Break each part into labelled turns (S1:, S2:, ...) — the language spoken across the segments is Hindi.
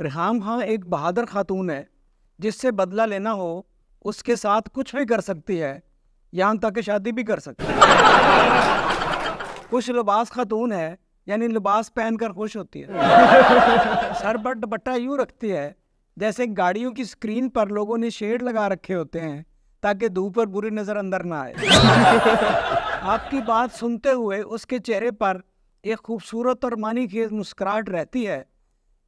S1: रेहाम खां एक बहादुर खातून है जिससे बदला लेना हो उसके साथ कुछ भी कर सकती है, यहाँ तक कि शादी भी कर सकती है। कुछ लिबास खातून है, यानी लिबास पहनकर खुश होती है। सर पर दुपट्टा यूँ रखती है जैसे गाड़ियों की स्क्रीन पर लोगों ने शेड लगा रखे होते हैं ताकि धूप पर बुरी नज़र अंदर ना आए। आपकी बात सुनते हुए उसके चेहरे पर एक खूबसूरत और मानीखेज मुस्कुराहट रहती है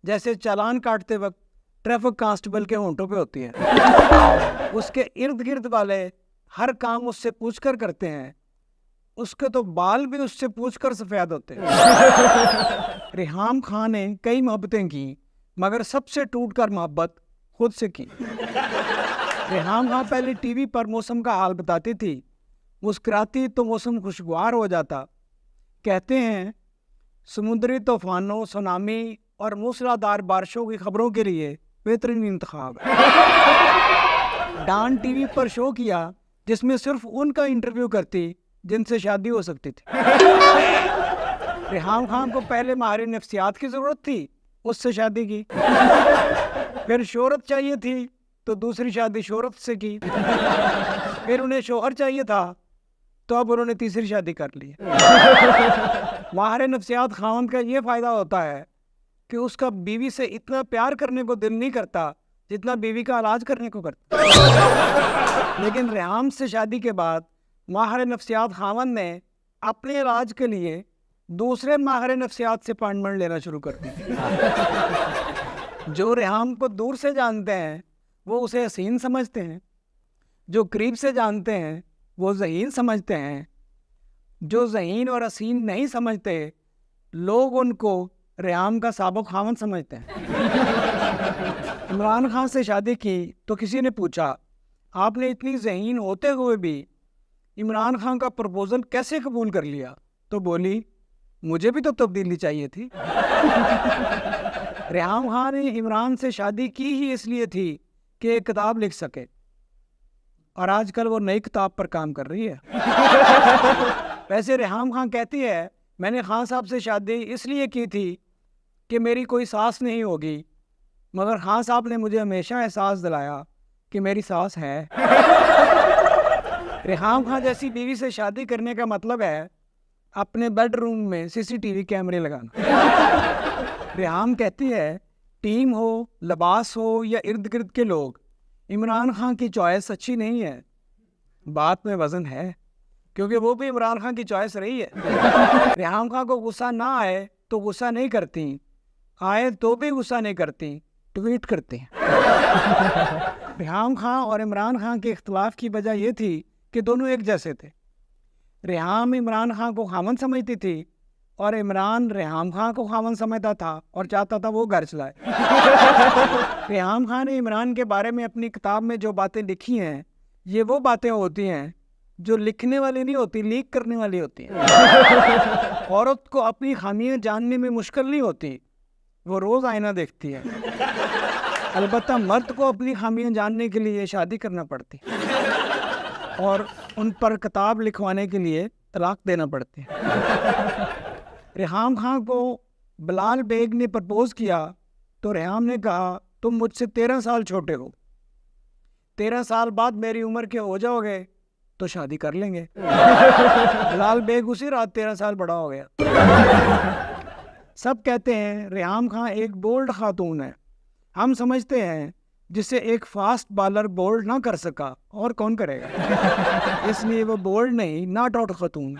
S1: जैसे चालान काटते वक्त ट्रैफिक कांस्टेबल के होंठों पे होती है। उसके इर्द गिर्द वाले हर काम उससे पूछकर करते हैं, उसके तो बाल भी उससे पूछकर सफ़ेद होते हैं। रेहाम खां ने कई मोहब्बतें की मगर सबसे टूटकर मोहब्बत खुद से की। रेहाम खां पहले टीवी पर मौसम का हाल बताती थी, मुस्कुराती तो मौसम खुशगवार हो जाता। कहते हैं समुद्री तूफानों, सुनामी और मूसलाधार बारिशों की खबरों के लिए बेहतरीन इंतखाब है। डान टीवी पर शो किया जिसमें सिर्फ उनका इंटरव्यू करती जिनसे शादी हो सकती थी। रेहाम खान को पहले माहिर नफ्सियात की ज़रूरत थी, उससे शादी की। फिर शोहरत चाहिए थी तो दूसरी शादी शोहरत से की। फिर उन्हें शोहर चाहिए था तो अब उन्होंने तीसरी शादी कर ली। माहिर नफ्सियात खान का ये फ़ायदा होता है कि उसका बीवी से इतना प्यार करने को दिल नहीं करता जितना बीवी का इलाज करने को करता। लेकिन रेहाम से शादी के बाद माहिर नफ्सियात खावन ने अपने इलाज के लिए दूसरे माहिर नफ्सियात से अपॉइंटमेंट लेना शुरू कर दिया। जो रेहाम को दूर से जानते हैं वो उसे हसीन समझते हैं, जो करीब से जानते हैं वो ज़हीन समझते हैं, जो ज़हीन और हसीन नहीं समझते लोग उनको रेहाम का साबुक खावन समझते हैं। इमरान खान से शादी की तो किसी ने पूछा, आपने इतनी ज़हीन होते हुए भी इमरान खान का प्रपोजल कैसे कबूल कर लिया? तो बोली, मुझे भी तो तब्दीली चाहिए थी। रेहाम खान ने इमरान से शादी की ही इसलिए थी कि एक किताब लिख सके, और आजकल वो नई किताब पर काम कर रही है। वैसे रेहाम खान कहती है, मैंने खान साहब से शादी इसलिए की थी कि मेरी कोई सास नहीं होगी, मगर खान साहब ने मुझे हमेशा एहसास दिलाया कि मेरी सास है। रेहाम खान जैसी बीवी से शादी करने का मतलब है अपने बेडरूम में सीसीटीवी कैमरे लगाना। रेहाम कहती है, टीम हो, लिबास हो या इर्द गिर्द के लोग, इमरान खान की चॉइस अच्छी नहीं है। बात में वजन है क्योंकि वो भी इमरान खान की चॉइस रही है। रेहाम खान को गुस्सा ना आए तो गुस्सा नहीं करती, आए तो भी गुस्सा नहीं करती, ट्वीट करती हैं। रेहाम खान और इमरान खान के इख्तलाफ की वजह यह थी कि दोनों एक जैसे थे। रेहाम इमरान खान को खामन समझती थी और इमरान रेहाम खान को खामन समझता था और चाहता था वो घर चलाए। रेहाम खान ने इमरान के बारे में अपनी किताब में जो बातें लिखी हैं, ये वो बातें होती हैं जो लिखने वाली नहीं होती, लीक करने वाली होती हैं। औरत को अपनी खामियां जानने में मुश्किल नहीं होती, वो रोज़ आईना देखती है। अलबत्ता मर्द को अपनी खामियां जानने के लिए शादी करना पड़ती है और उन पर किताब लिखवाने के लिए तलाक देना पड़ती है। रेहाम खान को बिलाल बेग ने प्रपोज किया तो रेहाम ने कहा, तुम मुझसे 13 साल छोटे हो, 13 साल बाद मेरी उम्र के हो जाओगे तो शादी कर लेंगे। बिलाल बेग उसी रात 13 साल बड़ा हो गया। सब कहते हैं रेहाम खान एक बोल्ड खातून है। हम समझते हैं जिसे एक फास्ट बॉलर बोल्ड ना कर सका और कौन करेगा। इसलिए वो बोल्ड नहीं, नॉट आउट खातून।